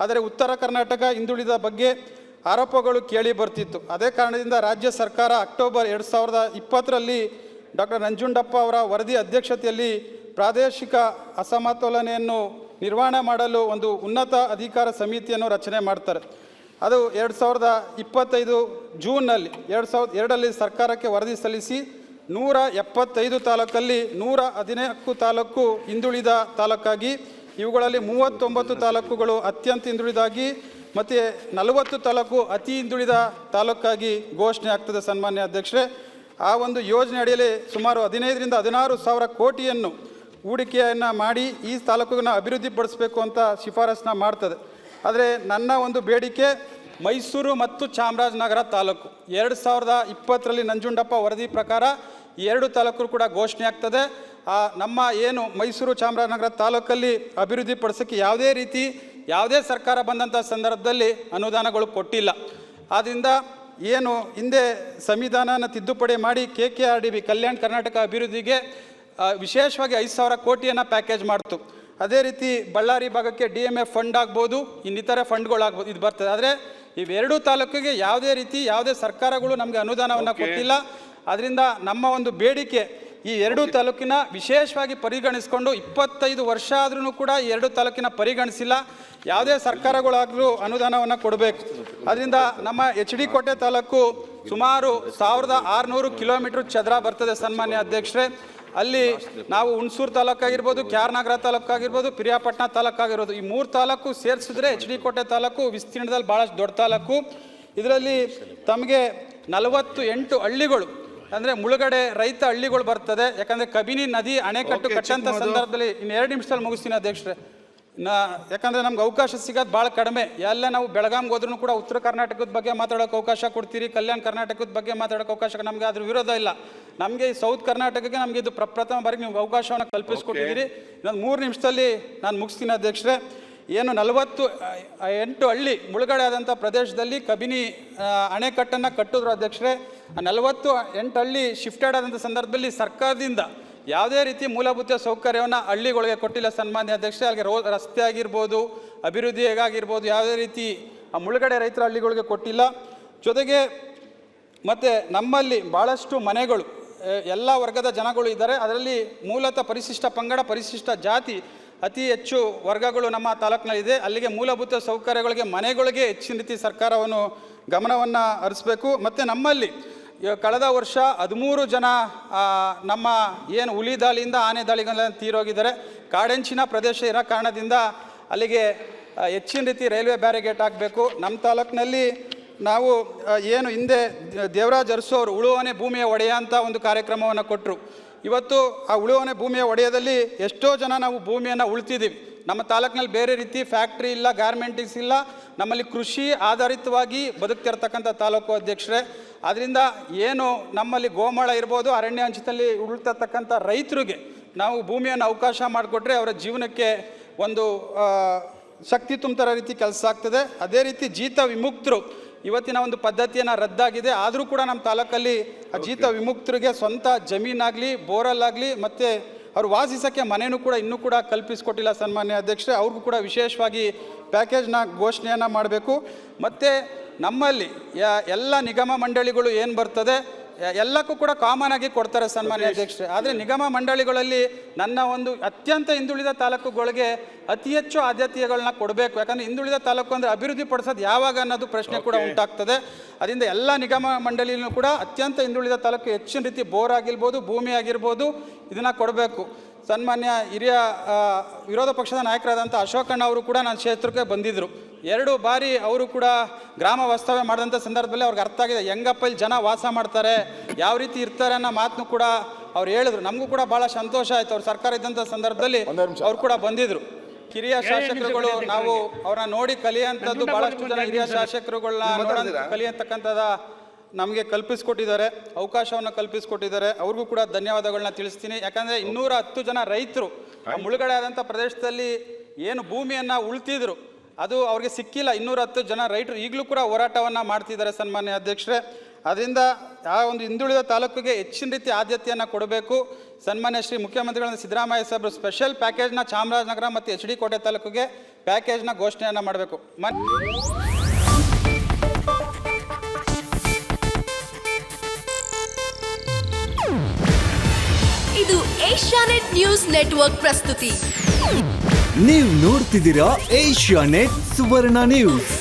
ಆದರೆ ಉತ್ತರ ಕರ್ನಾಟಕ ಹಿಂದುಳಿದ ಬಗ್ಗೆ ಆರೋಪಗಳು ಕೇಳಿ ಬರ್ತಿತ್ತು. ಅದೇ ಕಾರಣದಿಂದ ರಾಜ್ಯ ಸರ್ಕಾರ ಅಕ್ಟೋಬರ್ 2020ರಲ್ಲಿ ಡಾಕ್ಟರ್ ನಂಜುಂಡಪ್ಪ ಅವರ ವರದಿ ಅಧ್ಯಕ್ಷತೆಯಲ್ಲಿ ಪ್ರಾದೇಶಿಕ ಅಸಮತೋಲನೆಯನ್ನು ನಿರ್ವಹಣೆ ಮಾಡಲು ಒಂದು ಉನ್ನತ ಅಧಿಕಾರ ಸಮಿತಿಯನ್ನು ರಚನೆ ಮಾಡ್ತಾರೆ. ಅದು 2025 ಜೂನ್ನಲ್ಲಿ 2002ರಲ್ಲಿ ಸರ್ಕಾರಕ್ಕೆ ವರದಿ ಸಲ್ಲಿಸಿ 175 ತಾಲೂಕಲ್ಲಿ 114 ತಾಲೂಕು ಹಿಂದುಳಿದ ತಾಲೂಕಾಗಿ, ಇವುಗಳಲ್ಲಿ 39 ತಾಲೂಕುಗಳು ಅತ್ಯಂತ ಹಿಂದುಳಿದಾಗಿ ಮತ್ತು 40 ತಾಲೂಕು ಅತಿ ಹಿಂದುಳಿದ ತಾಲೂಕಾಗಿ ಘೋಷಣೆ ಆಗ್ತದೆ. ಸನ್ಮಾನ್ಯ ಅಧ್ಯಕ್ಷರೇ, ಆ ಒಂದು ಯೋಜನೆ ಅಡಿಯಲ್ಲಿ ಸುಮಾರು 15ರಿಂದ 16 ಸಾವಿರ ಕೋಟಿಯನ್ನು ಹೂಡಿಕೆಯನ್ನು ಮಾಡಿ ಈ ತಾಲೂಕನ್ನು ಅಭಿವೃದ್ಧಿಪಡಿಸಬೇಕು ಅಂತ ಶಿಫಾರಸನ್ನ ಮಾಡ್ತದೆ. ಆದರೆ ನನ್ನ ಒಂದು ಬೇಡಿಕೆ ಮೈಸೂರು ಮತ್ತು ಚಾಮರಾಜನಗರ ತಾಲೂಕು 2020ರಲ್ಲಿ ನಂಜುಂಡಪ್ಪ ವರದಿ ಪ್ರಕಾರ ಈ 2 ತಾಲೂಕು ಕೂಡ ಘೋಷಣೆ ಆಗ್ತದೆ. ನಮ್ಮ ಏನು ಮೈಸೂರು ಚಾಮರಾಜನಗರ ತಾಲೂಕಲ್ಲಿ ಅಭಿವೃದ್ಧಿಪಡಿಸೋಕ್ಕೆ ಯಾವುದೇ ಸರ್ಕಾರ ಬಂದಂಥ ಸಂದರ್ಭದಲ್ಲಿ ಅನುದಾನಗಳು ಕೊಟ್ಟಿಲ್ಲ. ಆದ್ದರಿಂದ ಏನು ಹಿಂದೆ ಸಂವಿಧಾನನ ತಿದ್ದುಪಡಿ ಮಾಡಿ KKRDB ಕಲ್ಯಾಣ ಕರ್ನಾಟಕ ಅಭಿವೃದ್ಧಿಗೆ ವಿಶೇಷವಾಗಿ 5,000 ಕೋಟಿಯನ್ನು ಪ್ಯಾಕೇಜ್ ಮಾಡ್ತು. ಅದೇ ರೀತಿ ಬಳ್ಳಾರಿ ಭಾಗಕ್ಕೆ DMF ಫಂಡ್ ಆಗ್ಬೋದು, ಇನ್ನಿತರ ಫಂಡ್ಗಳಾಗ್ಬೋದು, ಇದು ಬರ್ತದೆ. ಆದರೆ ಇವೆರಡೂ ತಾಲೂಕಿಗೆ ಯಾವುದೇ ಸರ್ಕಾರಗಳು ನಮಗೆ ಅನುದಾನವನ್ನು ಕೊಟ್ಟಿಲ್ಲ. ಅದರಿಂದ ನಮ್ಮ ಒಂದು ಬೇಡಿಕೆ ಈ 2 ತಾಲೂಕಿನ ವಿಶೇಷವಾಗಿ ಪರಿಗಣಿಸಿಕೊಂಡು 25 ವರ್ಷ ಆದ್ರೂ ಕೂಡ ಈ 2 ತಾಲೂಕಿನ ಪರಿಗಣಿಸಿಲ್ಲ. ಯಾವುದೇ ಸರ್ಕಾರಗಳಾಗಲೂ ಅನುದಾನವನ್ನು ಕೊಡಬೇಕು. ಅದರಿಂದ ನಮ್ಮ HD ಕೋಟೆ ತಾಲೂಕು ಸುಮಾರು 1600 ಕಿಲೋಮೀಟರ್ ಚದರ ಬರ್ತದೆ. ಸನ್ಮಾನ್ಯ ಅಧ್ಯಕ್ಷರೇ, ಅಲ್ಲಿ ನಾವು ಹುಣಸೂರು ತಾಲೂಕಾಗಿರ್ಬೋದು, KR ನಗರ ತಾಲೂಕಾಗಿರ್ಬೋದು, ಪಿರಿಯಾಪಟ್ಟಣ ತಾಲೂಕಾಗಿರ್ಬೋದು, ಈ 3 ತಾಲೂಕು ಸೇರಿಸಿದ್ರೆ HD ಕೋಟೆ ತಾಲೂಕು ವಿಸ್ತೀರ್ಣದಲ್ಲಿ ಭಾಳಷ್ಟು ದೊಡ್ಡ ತಾಲೂಕು. ಇದರಲ್ಲಿ ತಮಗೆ 48 ಹಳ್ಳಿಗಳು ಅಂದರೆ ಮುಳುಗಡೆ ರೈತ ಹಳ್ಳಿಗಳು ಬರ್ತದೆ. ಯಾಕಂದರೆ ಕಬಿನಿ ನದಿ ಅಣೆಕಟ್ಟು ಕಟ್ಟಂಥ ಸಂದರ್ಭದಲ್ಲಿ ಇನ್ನು 2 ನಿಮಿಷದಲ್ಲಿ ಮುಗಿಸ್ತೀನಿ ಅಧ್ಯಕ್ಷರೇ. ಯಾಕಂದರೆ ನಮ್ಗೆ ಅವಕಾಶ ಸಿಗೋದು ಭಾಳ ಕಡಿಮೆ. ಎಲ್ಲ ನಾವು ಬೆಳಗಾಂಗೆ ಹೋದ್ರೂ ಕೂಡ ಉತ್ತರ ಕರ್ನಾಟಕದ ಬಗ್ಗೆ ಮಾತಾಡೋಕ್ಕೆ ಅವಕಾಶ ಕೊಡ್ತೀರಿ, ಕಲ್ಯಾಣ ಕರ್ನಾಟಕದ ಬಗ್ಗೆ ಮಾತಾಡೋಕ್ಕೆ ಅವಕಾಶ, ನಮಗೆ ಅದ್ರ ವಿರೋಧ ಇಲ್ಲ. ನಮಗೆ ಈ ಸೌತ್ ಕರ್ನಾಟಕಕ್ಕೆ ನಮಗೆ ಇದು ಪ್ರಥಮ ಬಾರಿಗೆ ನೀವು ಅವಕಾಶವನ್ನು ಕಲ್ಪಿಸ್ಕೊಟ್ಟಿದ್ದೀರಿ. ಇನ್ನೊಂದು 3 ನಿಮಿಷದಲ್ಲಿ ನಾನು ಮುಗಿಸ್ತೀನಿ ಅಧ್ಯಕ್ಷರೇ. ಏನು 48 ಹಳ್ಳಿ ಮುಳುಗಡೆ ಆದಂಥ ಪ್ರದೇಶದಲ್ಲಿ ಕಬಿನಿ ಅಣೆಕಟ್ಟನ್ನು ಕಟ್ಟಿದ್ರು ಅಧ್ಯಕ್ಷರೇ. ಆ 48 ಹಳ್ಳಿ ಶಿಫ್ಟೆಡ್ ಆದಂಥ ಸಂದರ್ಭದಲ್ಲಿ ಸರ್ಕಾರದಿಂದ ಯಾವುದೇ ರೀತಿ ಮೂಲಭೂತ ಸೌಕರ್ಯವನ್ನು ಹಳ್ಳಿಗಳಿಗೆ ಕೊಟ್ಟಿಲ್ಲ. ಸನ್ಮಾನ್ಯ ಅಧ್ಯಕ್ಷರೇ, ಅಲ್ಲಿಗೆ ರಸ್ತೆ ಆಗಿರ್ಬೋದು, ಅಭಿವೃದ್ಧಿ ಹೇಗಾಗಿರ್ಬೋದು, ಯಾವುದೇ ರೀತಿ ಆ ಮುಳುಗಡೆ ರೈತರ ಹಳ್ಳಿಗಳಿಗೆ ಕೊಟ್ಟಿಲ್ಲ. ಜೊತೆಗೆ ಮತ್ತು ನಮ್ಮಲ್ಲಿ ಭಾಳಷ್ಟು ಮನೆಗಳು ಎಲ್ಲ ವರ್ಗದ ಜನಗಳು ಇದ್ದಾರೆ. ಅದರಲ್ಲಿ ಮೂಲತಃ ಪರಿಶಿಷ್ಟ ಪಂಗಡ, ಪರಿಶಿಷ್ಟ ಜಾತಿ ಅತಿ ಹೆಚ್ಚು ವರ್ಗಗಳು ನಮ್ಮ ತಾಲೂಕಿನಲ್ಲಿದೆ. ಅಲ್ಲಿಗೆ ಮೂಲಭೂತ ಸೌಕರ್ಯಗಳಿಗೆ, ಮನೆಗಳಿಗೆ ಹೆಚ್ಚಿನ ರೀತಿ ಸರ್ಕಾರವನ್ನು ಗಮನವನ್ನು ಹರಿಸಬೇಕು. ಮತ್ತು ನಮ್ಮಲ್ಲಿ ಕಳೆದ ವರ್ಷ 13 ಜನ ನಮ್ಮ ಏನು ಹುಲಿ ದಾಳಿಯಿಂದ ಆನೆ ದಾಳಿಗಳ ತೀರೋಗಿದ್ದಾರೆ. ಕಾಡೆಂಚಿನ ಪ್ರದೇಶ ಇರೋ ಕಾರಣದಿಂದ ಅಲ್ಲಿಗೆ ಹೆಚ್ಚಿನ ರೀತಿ ರೈಲ್ವೆ ಬ್ಯಾರಿಗೇಟ್ ಹಾಕಬೇಕು. ನಮ್ಮ ತಾಲೂಕಿನಲ್ಲಿ ನಾವು ಏನು ಹಿಂದೆ ದೇವರಾಜ್ ಅರಸು ಅವರು ಉಳುವನೆ ಭೂಮಿಯ ಒಡೆಯ ಅಂತ ಒಂದು ಕಾರ್ಯಕ್ರಮವನ್ನು ಕೊಟ್ಟರು. ಇವತ್ತು ಆ ಉಳುವನೆ ಭೂಮಿಯ ಒಡೆಯದಲ್ಲಿ ಎಷ್ಟೋ ಜನ ನಾವು ಭೂಮಿಯನ್ನು ಉಳ್ತಿದ್ದೀವಿ. ನಮ್ಮ ತಾಲೂಕಿನಲ್ಲಿ ಬೇರೆ ರೀತಿ ಫ್ಯಾಕ್ಟ್ರಿ ಇಲ್ಲ, ಗಾರ್ಮೆಂಟಿಕ್ಸ್ ಇಲ್ಲ, ನಮ್ಮಲ್ಲಿ ಕೃಷಿ ಆಧಾರಿತವಾಗಿ ಬದುಕ್ತಿರ್ತಕ್ಕಂಥ ತಾಲೂಕು ಅಧ್ಯಕ್ಷರೇ. ಆದ್ದರಿಂದ ಏನು ನಮ್ಮಲ್ಲಿ ಗೋಮಾಳ ಇರ್ಬೋದು, ಅರಣ್ಯ ಅಂಚಿನಲ್ಲಿ ಉಳ್ತಕ್ಕಂಥ ರೈತರಿಗೆ ನಾವು ಭೂಮಿಯನ್ನು ಅವಕಾಶ ಮಾಡಿಕೊಟ್ರೆ ಅವರ ಜೀವನಕ್ಕೆ ಒಂದು ಶಕ್ತಿ ತುಂಬುತ್ತರ ರೀತಿ ಕೆಲಸ ಆಗ್ತದೆ. ಅದೇ ರೀತಿ ಜೀತ ವಿಮುಕ್ತರು ಇವತ್ತಿನ ಒಂದು ಪದ್ಧತಿಯನ್ನು ರದ್ದಾಗಿದೆ. ಆದರೂ ಕೂಡ ನಮ್ಮ ತಾಲೂಕಲ್ಲಿ ಆ ಜೀತ ವಿಮುಕ್ತರಿಗೆ ಸ್ವಂತ ಜಮೀನಾಗಲಿ, ಬೋರಲ್ಲಾಗಲಿ ಮತ್ತು ಅವ್ರು ವಾಸಿಸೋಕ್ಕೆ ಮನೆಯೂ ಕೂಡ ಇನ್ನೂ ಕೂಡ ಕಲ್ಪಿಸಿಕೊಟ್ಟಿಲ್ಲ. ಸನ್ಮಾನ್ಯ ಅಧ್ಯಕ್ಷರೇ, ಅವ್ರಿಗೂ ಕೂಡ ವಿಶೇಷವಾಗಿ ಪ್ಯಾಕೇಜ್ನ ಘೋಷಣೆಯನ್ನು ಮಾಡಬೇಕು. ಮತ್ತು ನಮ್ಮಲ್ಲಿ ಎಲ್ಲ ನಿಗಮ ಮಂಡಳಿಗಳು ಏನು ಬರ್ತದೆ ಎಲ್ಲಕ್ಕೂ ಕೂಡ ಕಾಮನ್ ಆಗಿ ಕೊಡ್ತಾರೆ ಸನ್ಮಾನ್ಯ ಅಧ್ಯಕ್ಷರೇ. ಆದರೆ ನಿಗಮ ಮಂಡಳಿಗಳಲ್ಲಿ ನನ್ನ ಒಂದು ಅತ್ಯಂತ ಹಿಂದುಳಿದ ತಾಲೂಕುಗಳಿಗೆ ಅತಿ ಹೆಚ್ಚು ಆದ್ಯತೆಗಳನ್ನ ಕೊಡಬೇಕು. ಯಾಕಂದರೆ ಹಿಂದುಳಿದ ತಾಲೂಕು ಅಂದರೆ ಅಭಿವೃದ್ಧಿ ಪಡಿಸೋದು ಯಾವಾಗ ಅನ್ನೋದು ಪ್ರಶ್ನೆ ಕೂಡ ಉಂಟಾಗ್ತದೆ. ಅದರಿಂದ ಎಲ್ಲ ನಿಗಮ ಮಂಡಳಿಯೂ ಕೂಡ ಅತ್ಯಂತ ಹಿಂದುಳಿದ ತಾಲೂಕು ಹೆಚ್ಚಿನ ರೀತಿ ಬೋರ್ ಆಗಿರ್ಬೋದು, ಭೂಮಿ ಆಗಿರ್ಬೋದು, ಇದನ್ನು ಕೊಡಬೇಕು. ಸನ್ಮಾನ್ಯ ಹಿರಿಯ ವಿರೋಧ ಪಕ್ಷದ ನಾಯಕರಾದಂಥ ಅಶೋಕಣ್ಣ ಅವರು ಕೂಡ ನನ್ನ ಕ್ಷೇತ್ರಕ್ಕೆ ಬಂದಿದ್ದರು. 2 ಬಾರಿ ಅವರು ಕೂಡ ಗ್ರಾಮ ವಾಸ್ತವ್ಯ ಮಾಡಿದಂಥ ಸಂದರ್ಭದಲ್ಲಿ ಅವ್ರಿಗೆ ಅರ್ಥ ಆಗಿದೆ ಹೆಂಗಪ್ಪ ಇಲ್ಲಿ ಜನ ವಾಸ ಮಾಡ್ತಾರೆ, ಯಾವ ರೀತಿ ಇರ್ತಾರೆ ಅನ್ನೋ ಮಾತನ್ನು ಕೂಡ ಅವ್ರು ಹೇಳಿದ್ರು. ನಮಗೂ ಕೂಡ ಭಾಳ ಸಂತೋಷ ಆಯಿತು. ಅವ್ರು ಸರ್ಕಾರ ಇದ್ದಂಥ ಸಂದರ್ಭದಲ್ಲಿ ಅವ್ರು ಕೂಡ ಬಂದಿದ್ದರು. ಹಿರಿಯ ಶಾಸಕರುಗಳು ನಾವು ಅವ್ರನ್ನ ನೋಡಿ ಕಲಿಯುವಂಥದ್ದು ಭಾಳಷ್ಟು ಜನ ಹಿರಿಯ ಶಾಸಕರುಗಳನ್ನ ಕಲಿಯತಕ್ಕಂಥದ ನಮಗೆ ಕಲ್ಪಿಸ್ಕೊಟ್ಟಿದ್ದಾರೆ, ಅವಕಾಶವನ್ನು ಕಲ್ಪಿಸ್ಕೊಟ್ಟಿದ್ದಾರೆ. ಅವ್ರಿಗೂ ಕೂಡ ಧನ್ಯವಾದಗಳನ್ನ ತಿಳಿಸ್ತೀನಿ. ಯಾಕಂದರೆ 210 ಜನ ರೈತರು ಮುಳುಗಡೆ ಆದಂಥ ಪ್ರದೇಶದಲ್ಲಿ ಏನು ಭೂಮಿಯನ್ನು ಉಳ್ತಿದ್ರು ಅದು ಅವ್ರಿಗೆ ಸಿಕ್ಕಿಲ್ಲ. 210 ಜನ ರೈತರು ಈಗಲೂ ಕೂಡ ಹೋರಾಟವನ್ನು ಮಾಡ್ತಿದ್ದಾರೆ ಸನ್ಮಾನ್ಯ ಅಧ್ಯಕ್ಷರೇ. ಅದರಿಂದ ಆ ಒಂದು ಹಿಂದುಳಿದ ತಾಲೂಕಿಗೆ ಹೆಚ್ಚಿನ ರೀತಿ ಆದ್ಯತೆಯನ್ನು ಕೊಡಬೇಕು. ಸನ್ಮಾನ್ಯ ಶ್ರೀ ಮುಖ್ಯಮಂತ್ರಿಗಳನ್ನ ಸಿದ್ದರಾಮಯ್ಯ ಸಾಹೇಬರು ಸ್ಪೆಷಲ್ ಪ್ಯಾಕೇಜ್ನ ಚಾಮರಾಜನಗರ ಮತ್ತು HD ಕೋಟೆ ತಾಲೂಕಿಗೆ ಪ್ಯಾಕೇಜ್ನ ಘೋಷಣೆಯನ್ನು ಮಾಡಬೇಕು. ಇದು ಏಷ್ಯಾನೆಟ್ ನ್ಯೂಸ್ ನೆಟ್ವರ್ಕ್ ಪ್ರಸ್ತುತಿ. ನೀವು ನೋಡ್ತಿದ್ದೀರಾ ಏಷ್ಯಾನೆಟ್ ಸುವರ್ಣ ನ್ಯೂಸ್.